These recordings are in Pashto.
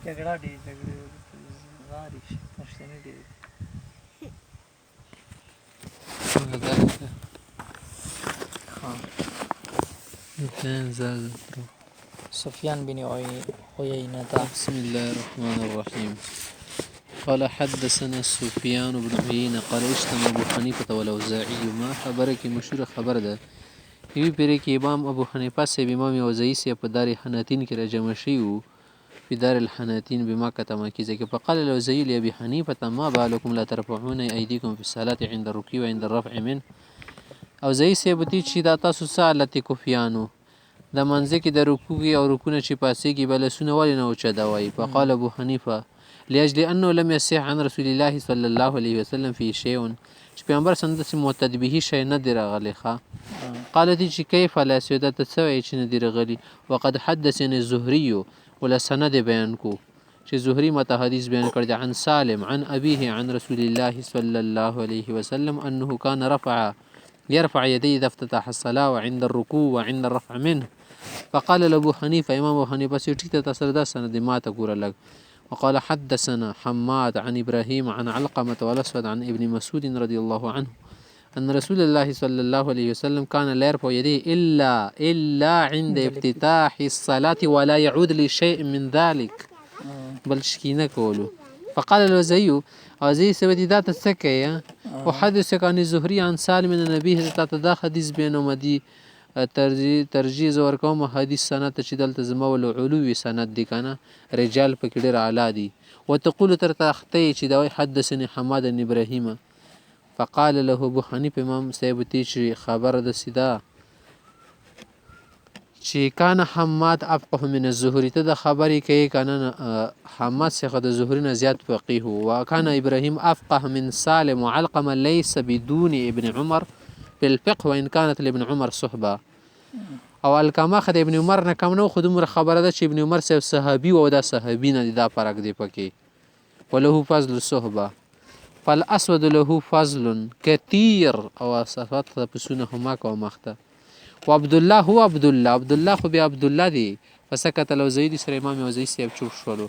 جګړه ډېر جګړې غارې شي پښتنې ډېر سفيان بن عيينة. بسم الله الرحمن الرحيم. قال حدثنا سفيان بن عيينة قال اجتمع ابو حنيفة والاوزاعي. ما خبره کې مشهور خبر ده یوی پیری کې امام ابو حنیفه سیب امام اوزاعي سیب په دار حناتین کې راجمع شي وو په دار الحناتین بمکه مکه کې. فقال الاوزاعي لابي حنيفة ما بالكم لا ترفعون ايديكم في الصلاه عند الركوع وعند الرفع منه. اوزاعي سیب تی چې دا تاسو سالت کوفیانو د منځ کې د رکوع او رکوع چې پاسېږي بلسونه ولې نه اوچدوي. فقال ابو حنیفه لاجل انه لم يصح عن رسول الله صلى الله عليه وسلم في شيء چې پیغمبر سند سم متدبه شي نه دی راغلی ښه. قالت چې کیف لا سیدت سوي چې نه دی راغلی. وقد حدثني الزهري ولا سند بیان کو چې زهري مته حدیث بیان کړی عن سالم عن ابيه عن رسول الله صلى الله عليه وسلم انه كان يرفع يديه اذا افتتح الصلاه وعند الركوع وعند الرفع منه. فقال له ابو حنيفه امام ابو حنيفه سيټی ته سره دا سند ماته ګوره لګ. وقال حدثنا حماد عن ابراهيم عن علقمة والاسود عن ابن مسعود رضي الله عنه ان رسول الله صلى الله عليه وسلم كان لا يرفع يديه الا عند افتتاح الصلاه ولا يعود لشيء من ذلك بل شكينا کولو. فقال الوزي اوزي سبدي ذات السكه وحدثك عن الزهري عن سالم من النبي تدا حديث بينه مدي ترجیز ورکوم حدیث سند چې دلته زما ول علوي سند دي کنه رجال پکې ډېر اعلی دي. وتقول تر تختي چې دا حدثني حماد بن ابراهيم. فقال له ابو حنيفه امام سيبتي چې خبر د سیدا چې کان حماد افقه من الزهري ته د خبرې کوي کنه حماد څخه د زهري نه زیات فقيه هو. وكان ابراهيم افقه من سالم وعلقمه ليس بدون ابن عمر في الفقه وان كانت لابن عمر صحبه. او الکما خد ابن عمر نه کم نو خودم خبره ده چې ابن عمر صحابي او دا صحابي نه دا فرق دی پکې. وله فضل الصحبه فالاسود له فضل كثير او صفات پسونه هما کو مخته. وعبد الله هو عبد الله خو به عبد الله دی. فسكت الاوزاعي سره امام اوزاعي سیب چوپ شولو.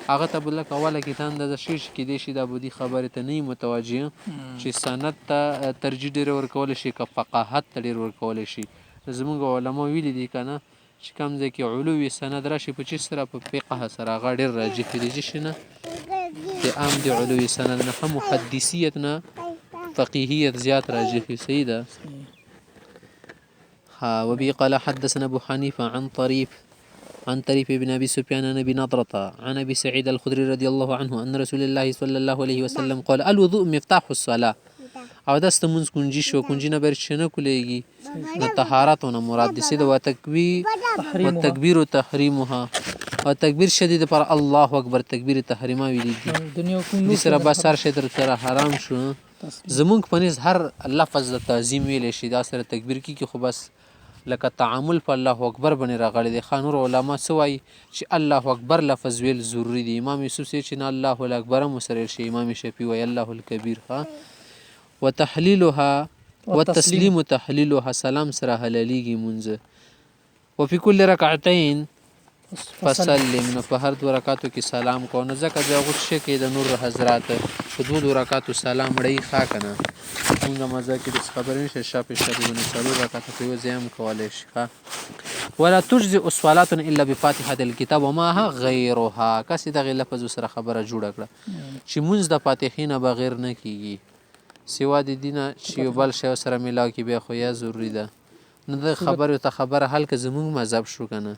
هغه ته بل کوله کې تان د شیش کې دی شي د بودی خبره ته نه متوجه چې سند ته ترجیح ډیر ورکول شي که فقاهت ډیر ورکول شي. زمونږ علما ویل دي کنه چې کوم ځای کې علوي سند راشي په چې سره په فقه سره هغه ډیر راجح دي چې نه د عام د علوي سند نه هم محدثیت نه فقیهیت زیات راجح سیده. ها وبي قال حدثنا ابو حنيفه عن طريف بن ابي سفيان عن ابي نضرة عن ابي سعيد الخدري رضي الله عنه ان رسول الله صلى الله عليه وسلم قال الوضوء مفتاح الصلاه. او دست منځ کنجي شو کنجي نه بر شنه کولېږي د طهارتونه مراد دي سید او تکبیر او تحریمها او تکبیر شدید پر الله اکبر تکبیر تحریمه ویل دي دنیا کوم سره بسر شه تر حرام شو. زمونږ پنځ هر لفظ د تعظیم ویل شي دا سره تکبیر کی خو بس لکه تعامل په الله اکبر باندې راغلي دي. خانور علما سوای چې الله اکبر لفظ ویل ضروری دي. امام یوسف سي چې الله اکبر مسر شي. امام شفیع وی الله الکبیر ها. وتحلیلها والتسلیم تحلیلها سلام سره حلاليږي منځ. وفي كل ركعتين فسلم نو په هر دوه رکعاتو کې سلام کو نه ځکه دا غوښه کې د نور حضرات په دوه رکعاتو سلام ړی ښا کنه موږ مزه کې د خبرې نشه شاپ شریونه څلور رکعاتو کې وزیم کولای شي. ولا تجزئ الصلاه الا بفاتحه الكتاب وما غيرها. کسې دغه لفظ سره خبره جوړه کړه چې مونږ د فاتحې نه بغیر نه کیږي سوا د دینه چې بل شی سره ملاو کې بیا خو یا ضروری ده. نه د خبره ته خبره حل که زمونږ مذهب شو کنه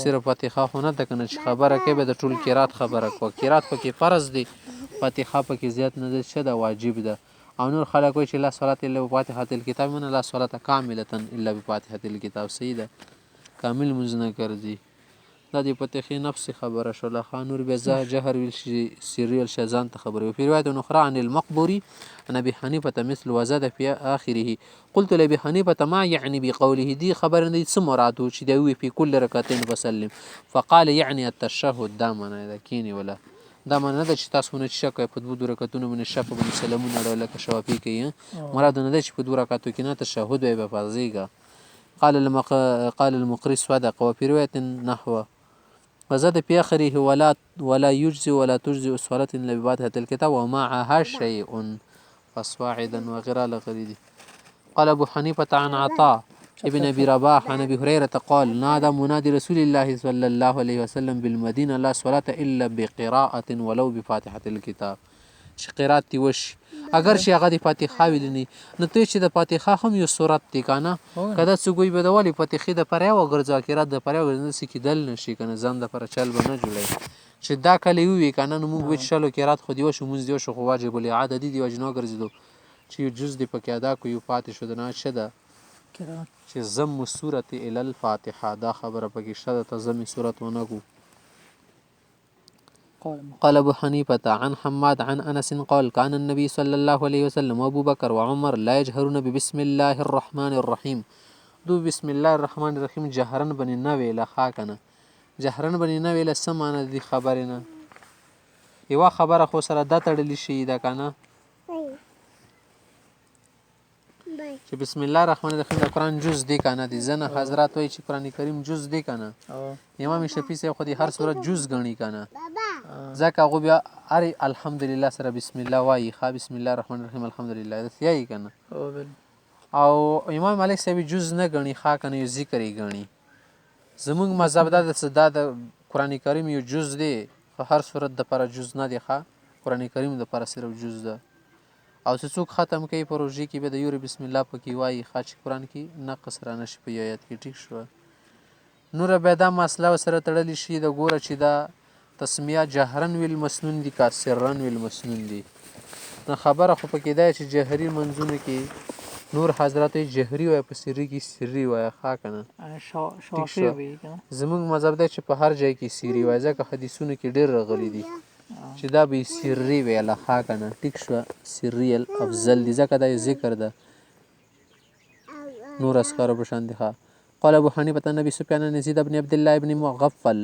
صرف فاتحه خو نه ده کنه چې خبره کوي به د ټول قرات خبره کو. قرات پکې فرض دی فاتحه پکې زیات نه ده چې دا واجب ده. او نور خلک وایي چې لا صلاه الا بفاتحه الكتاب من لا صلاه كامله الا بفاتحه الكتاب. سیده کامل منځ نه ګرځي دا د فاتحه نفس خبره شو. خانور به جهر ویل شي سریل شزان ته خبره. په روایت اخرى عن المقبوري عن ابي حنيفه مثل وزاد في اخره. قلت لابي حنيفه ما يعني بقوله دي خبر دي څه مراد چې دی په كل رکعتين وسلم. فقال يعني التشهد دا معنا ده کینی ولا دا معنا ده چې تاسو نه شک په دوه رکعتونو باندې شک باندې سلامونه اړول لکه شوافی کوي. مراد نه ده چې په دوه رکعتو کې نه تشهد وي په فازيګه. قال المقري صدق وفي روايه نحو وزاد في آخره ولا يجزي ولا تجزي صلاة إلا بفاتحة الكتاب ومعها شيء فصاعدا وغيرها لغريدي. قال أبو حنيفة عن عطاء ابن أبي رباح عن أبي هريرة قال نادى منادي رسول الله صلى الله عليه وسلم بالمدينة لا صلاة إلا بقراءة ولو بفاتحة الكتاب. چې قرات دی وشي اگر چې هغه د فاتحه ویلنی نو ته چې د فاتحه هم یو سورت دی کنه کله څه ګوي به د والی فاتحه د پریا وګرځا قرات د پریا وګرځي چې کېدل نشي کنه ځان د پر چل بنه جوړي چې دا کله وی کنه نو موږ وچلو قرات خو دی وشو مونږ دی وشو خو واجب الاعاده دی وجنو ګرځیدو چې یو جز دی پکې ادا کو یو فاتحه شو د نه شده چې زم سورت ال الفاتحه دا خبره پکې شده ته زم سورت ونګو. قال أبو حنيفة عن حماد عن أنس قال كان النبي صلى الله عليه وسلم وأبو بكر وعمر لا يجهرون ببسم الله الرحمن الرحيم. دو بسم الله الرحمن الرحيم جهرن بني نوي لخاكنا جهرن بني نوي لسمانه دي خبرنا یوا خبره خو سره د تړلی شي دا کنه چې بسم الله الرحمن الرحیم د قرآن جز دی کنه دي زنه حضرات وایي چې قرآن کریم جز دی کنه امام شفیع صاحب خو دې هر سورت جز غني کنه ځکه هغه بیا اری الحمدلله سره بسم الله وایي ښا بسم الله الرحمن الرحیم الحمدلله دا یایي کنه او امام مالک صاحب جز نه غني ښا کنه یو ذکر یې غني زمونږ مذهب دا د قرآن کریم یو جز دی هر سورت د پر جز نه دی ښا قرآن کریم د پر صرف جز ده او څوک ختم کوي پروژې کې به د یوري بسم الله پکې وایي خاص قرآن کې نقص را نشي په آیات کې ټیک شو نور به دا مسله سره تړلی شي د ګوره چې دا تسمیه جهرن ویل مسنون دي کا سرن ویل مسنون دي نو خبره خو پکې دا چې جهري منځونه کې نور حضرات جهري وای په سری کې سری وای ښا کنه شاوشي وي زموږ مذهب دا چې په هر ځای کې سری وای ځکه حدیثونو کې ډېر راغلي دي چې دا به سری ویله ښا کنه ټیک شو سری افضل دي ځکه دا ذکر ده نور اسکار په شان دي ښا. قال ابو حنيفه النبي سفيان يزيد بن عبد الله بن مغفل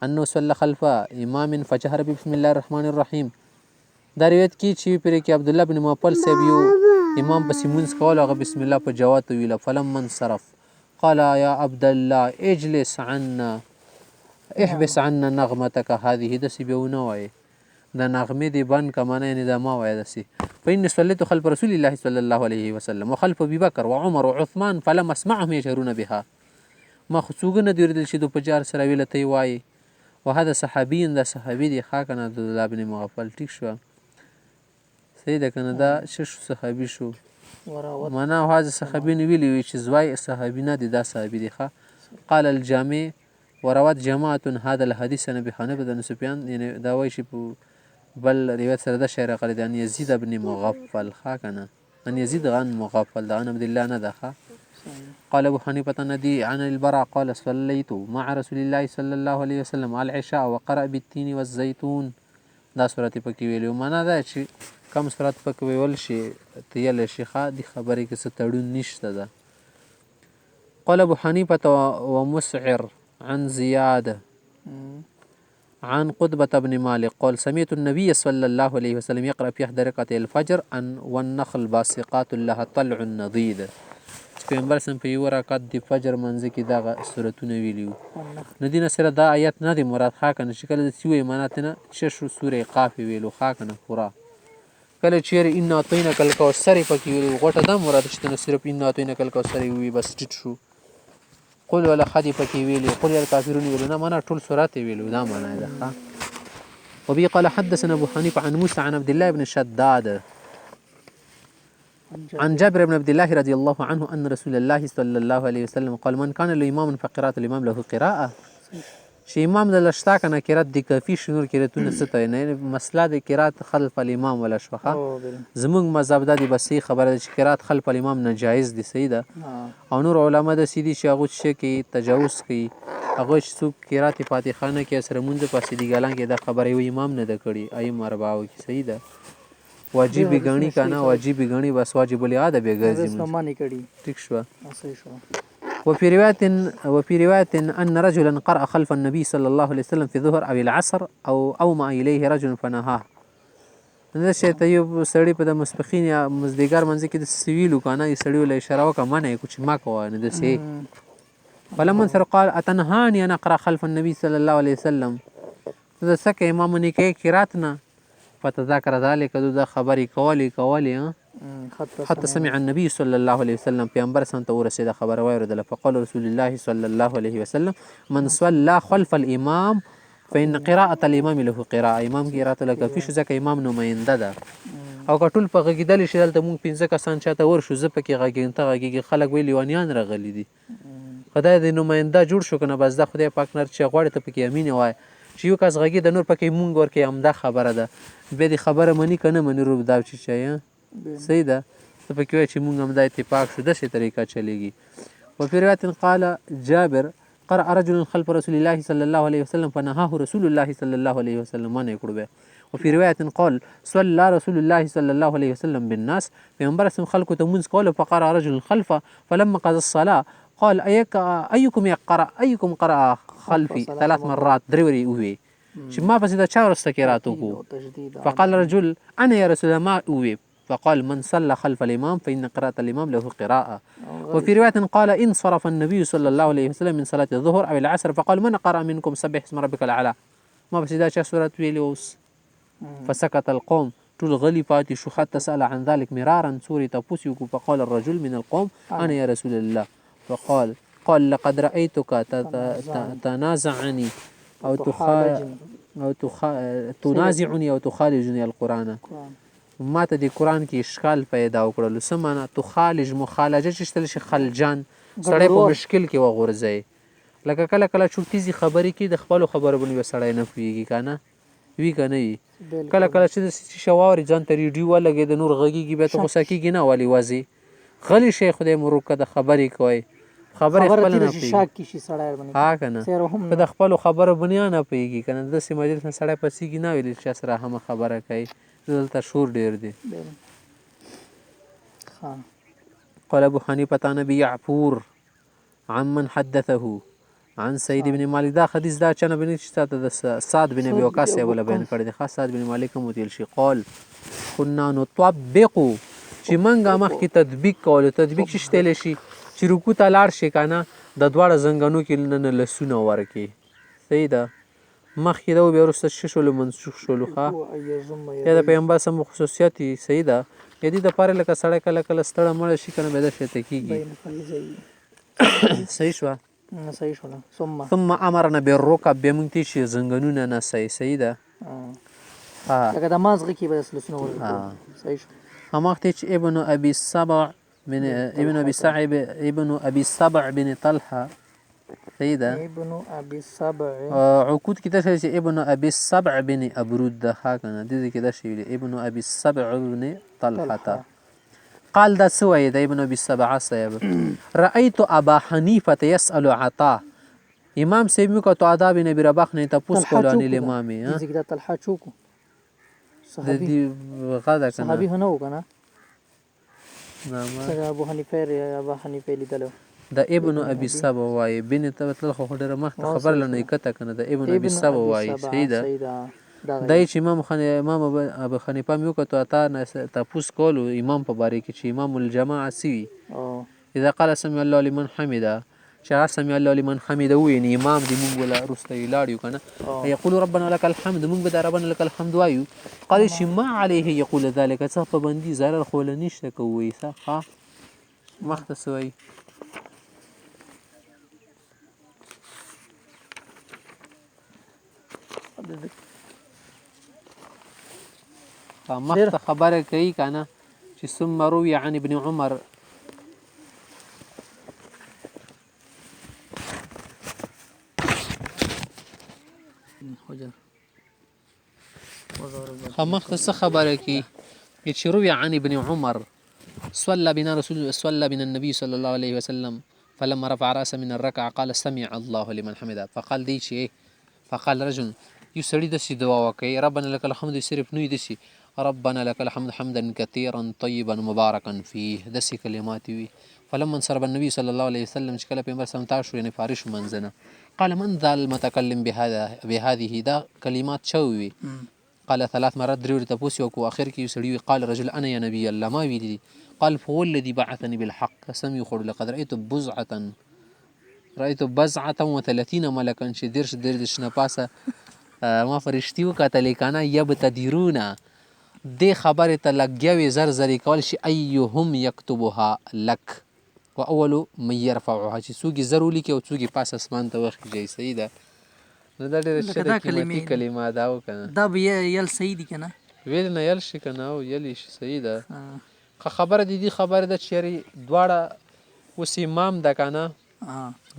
انه صلى خلف امام فجهر بسم الله الرحمن الرحيم. دا روایت کی چې پر کې عبد الله بن مغفل صاحب یو امام پس مونږ کول هغه بسم الله په جوات ویله فلما انصرف قال يا عبد الله اجلس عنا احبس عنا نغمتك هذه دسي بيونه وای د نغمه دی بن کمانه نه د ما وای دسي فإن صليت خلف رسول الله صلى الله عليه وسلم وخلف ابي بكر وعمر وعثمان فلم اسمعهم يجهرون بها ما خصوغنه دی ردل شي د پجار سره ویلته وای وهذا صحابي د صحابي دی خاکنه د الله بن مغفل ټیک شو سید کنه دا شش صحابي شو معنا هذا صحابي ویلی چې زوای صحابي نه دي دا صحابي دی قال الجامع وروات جماعة هذا الحديث عن ابي حنيفه بن سفيان يعني دا وایي چې بل روایت سره د شعر قال ان يزيد بن مغفل خاکنه ان يزيد عن مغفل دا عن عبد الله نه ده. قال ابو حنيفه ندي عن البراء قال صليت مع رسول الله صلى الله عليه وسلم على العشاء وقرأ بالتين والزيتون دا سورت پکې ویلو معنا دا چې کم سورت پکې ویل شي تیل شيخه دي خبرې کې څه تړون نشته ده. قال ابو حنيفه ومسعر عن زيادة عن قطبة بن مالك قال سمعت النبي صلى الله عليه وسلم يقرأ في إحدى ركعتي الفجر أن والنخل باسقات لها طلع نضيد. پیغمبر سم په یو رکعت د فجر منځ کې دا سورتونه ویلیو ندینه سره دا آیت نه دی مراد ښا کنه چې کله د سوی معنات نه شش سوره قاف ویلو ښا کنه پورا کله چیر ان اعطینک الکوثر پکې ویلو غټه دا مراد چې نه صرف ان اعطینک الکوثر وی بس ټیټ شو قل ولا خدي پکې ویلي قل يا الكافرون ویلو نه معنا ټول سورات ویلو دا معنا ده. وبي قال حدثنا ابو حنيفه عن موسى عن عبد الله بن شداد عن جابر بن عبد الله رضي الله عنه ان رسول الله صلى الله عليه وسلم قال من كان له امام فقراءه الامام له قراءه شي امام د لشتا کنه قرات د کافی شنور قراتونه ستای نه مسله د قرات خلف الامام ولا شفخه زمونږ مذهب د بسې خبره چې قرات خلف الامام ناجایز دي سیده او نور علما د سیدی شاغو چې کی تجاوز کی هغه څوک قرات فاتحه نه کې سره مونږ په سیدی ګالان کې دا خبره وي امام نه د کړي اي مرباو کې سیده واجب غنی کنه واجب غنی بس واجب الاعاده به ګرځي ټیک شو. وفي رواية أن رجلا قرأ خلف النبي صلى الله عليه وسلم في الظهر أو العصر أو أومأ إليه رجل فنهاه. دا شی ته یو سړی په د مسبخین یا مزدګار منځ کې د سویلو کنه یو سړی له اشاره وکړه منه کو چې ما کوه نه د سي فلما انصرف قال اتنهاني ان اقرا خلف النبي صلى الله عليه وسلم د سکه امام نه کې قرات نه فتذكر ذلك د خبري کولی حتى سمع النبي صلى الله عليه وسلم پیغمبر سنت ورسید خبر وایردل فقال رسول الله صلى الله عليه وسلم من صلى خلف الامام فإن قراءة الامام له قراءة امام قراءت له کفي شو ځکه امام نماینده ده او کټول په غږیدل شي دلته مونږ 15 کسان چاته ورشو زه پکې غږیم ته غږیږي خلک وی لیوانیان راغلي دي خدای دې نماینده جوړ شو کنه بس د خدای پاک نر چې غواړي ته پکې امین وای چې یو کس غږی د نور پکې مونږ ورکې همدا خبره ده به دې خبره منی کنه منی رو دا چې صحیح ده ته پکې وای چې مونږ همدا اتفاق شو د څه طریقه چلیږي وفي روايه قال جابر قرأ رجل خلف رسول الله صلى الله عليه وسلم فنهاه رسول الله صلى الله عليه وسلم ما يقول وفي رواية قال صلى رسول الله صلى الله عليه وسلم بالناس پیغمبر اسم خلقه تمونز قوله فقرأ رجل خلفه فلما قضى الصلاة قال أيكم قرأ خلفي 3 مرات دروري اوي چې ما پسې دا چا ورسته کې راتو کو فقال رجل أنا يا رسول الله ما اوي فقال من صلى خلف الإمام فإن قراءة الإمام له قراءة وفي رواية قال انصرف النبي صلى الله عليه وسلم من صلاة الظهر أو العصر فقال من قرأ منكم سبح اسم ربك الأعلى ما بس دا چا سورة ویلی اوس فسكت القوم طول غلي فاتي شو حتى سأل عن ذلك مرارا سوري تبوسيك فقال الرجل من القوم أنا يا رسول الله قال لقد رأيتك تنازعني أو تنازعني أو تخالجني القرآن ما ته د قرآن کې اشکال پیدا وکړلو څه معنا تخالج مخالجه چې شتل شي خلجان سړی په مشکل کې وغورځي لکه کله کله چوټیزي خبرې کې د خپل خبرو باندې سړی نه پوهېږي کنه وی کنه کله کله چې د شواوري ځان ته ریډیو ولګي د نور غږیږي به ته غوسه کېږي نه ولې وځي غلی شي خدای مروکه د خبرې کوي خبرې خپل نه پوهېږي شاک کې شي سړی باندې ها کنه په د خپل خبرو باندې نه پوهېږي کنه د سیمه مجلس نه سړی پسېږي نه ویل چې سره هم خبره کوي دلته شور ډیر دی قال ابو حنيفه عن ابي يعفور عمن حدثه عن سعيد بن مالك دا حدیث دا چنه بن چې سعد بن ابي وقاص ولا بیان کړی دی خاص سعد بن مالک هم ویل شي قال كنا نطبق چې منګه مخ کې تطبیق کول تطبیق شتل شي چې رکوع ته لاړ شي کنه د دواړه زنګانو کې نه لسونه ورکی صحیح ده مخکې دا بیا وروسته ششلو منسوخ شولو ښه یا د پیغمبر سم خصوصیات صحیح ده یدي د پاره لکه سړی کله کله ستړی مړ شي کنه به د شته کېږي صحیح شو صحیح شو ثم امرنا بالركب بمنتي شي زنګنونه نه صحیح ده لکه د مازغه کې به لسونه ورکی صحیح شو هماخته چې ابن ابي السبع من ابن ابي السبع بن طلحه سيدة ابن ابي السبع عقود كده شيء ابن ابي السبع بن ابرود ده هكذا دي كده شيء ابن ابي السبع بن طلحه قال ده سوى ده ابن ابي السبع صاحب رايت ابا حنيفه يسال عطاء امام سيمو کو تو آداب نبی رباخ نه تاسو کولانی الامام ها دي كده طلحه چوکو صحابي غدا کنه صحابي هنو کنه نعم ابو حنيفه لیدلو د ابن ابي السبع وای بن ته تل خو ډېر مخ خبر لنه کته کنه د ابن ابي السبع وای صحیح ده دای چې امام ابو حنیفه میو کته تا نه تاسو کولو امام په باره کې چې امام الجماعه سی اذا قال سمع الله لمن حمده شاء سمع الله لمن حمده وین امام دی مونږ ولا رسته لاړیو کنه یقول ربنا لك الحمد مونږ به ربنا لك الحمد وایو قال شي ما عليه يقول ذلك څه په بندي zarar خول نشته کوي ښه مختصوي مخته خبره کوي کنه چې ثم روي عن ابن عمر مخته خبره کوي چې روي عن ابن عمر صلى بنا النبي صلى الله عليه وسلم فلما رفع رأسه من الركعة قال سمع الله لمن حمده فقال دي شيء فقال رجل يسري دسي دعاء وكي ربنا لك الحمد صرف نوي دسي ربنا لك الحمد حمدا كثيرا طيبا مباركا فيه دسي كلمات وي فلما انصرف النبي صلى الله عليه وسلم شكل بينبر سمتاشو يعني فارش منزنا قال من ذا المتكلم بهذه دا كلمات شوي قال 3 مرات دريوري تبوسي وكو آخر كي يسري قال رجل أنا يا نبي الله ما بيدي قال فهو الذي بعثني بالحق سمي خور لقد رأيت بزعة رأيت بضعة وثلاثين ملکا چې دېرش نه پاسه ما فرشتي وکتلې که نه یبتدرونه دې خبرې ته لګیا وي زر زر یې کول شي ایهم یکتبها لک و اولو من یرفعها چې څوک یې زر ولیکي او څوک یې پاس اسمان ته وخېږي. صحیح ده. نو دا ډېره لکه دا ښه قیمتي کلمې کلمه ده او که نه دا به یل صحیح دي که نه ویل نه یل شي که نه او یلی شي. صحیح ده. آه. ښه خبره د دې خبره ده چې یارې دواړه اوس امام ده که نه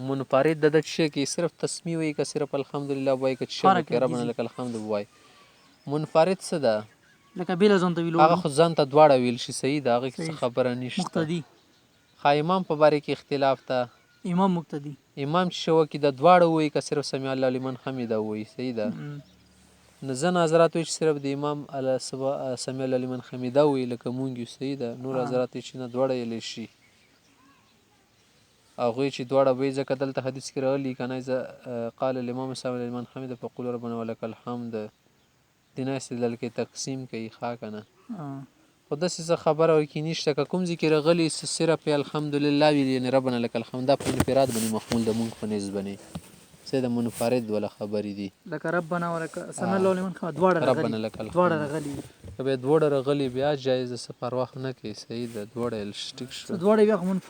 منفرد د ده شی کې صرف تسمیه وایي که صرف الحمدلله وایي که چې شبه کې ربنا لک الحمد وایي. منفرد څه ده؟ لکه بېله ځان ته ویلو هغه خو ځان ته دواړه ویل شي. صحیح ده. هغې کې څه خبره نشته. مقتدي ښه امام په باره کې اختلاف ده. امام مقتدي امام چې شوه کې د دواړه وایي که صرف سمع الله لمن حمیده وایي. صحیح ده. نه ځینې حضرات وایي چې صرف د امام سمع الله لمن حمیده وایي لکه مونږ یو. صحیح ده. نور حضرات وایي چې نه دواړه ویلی شي. هغوی چې دواړه وایي ځکه دلته حدیث کې راغلي که نه قال الامام سمع الله لمن حمیده فقول ربنا ولک الحمد دې نه استدلال کې تقسیم کوي. ښه که نه خو داسې څه خبره ورکې نشته که کوم ځای کې راغلي صرف یې الحمدلله ویل یعنې ربنا لک الحمد دا په انفراد باندې مفهوم د مونږ په نیز باندې څه د منفرد ولا خبرې دي لکه ربنا ولک سمع الله لمن حمده دواړه ربنا لک الحمد دواړه راغلي که بیا دواړه راغلي بیا جایز څه پروا نه کوي. صحیح ده. دواړه یې ټیک شو. دواړه بیا خو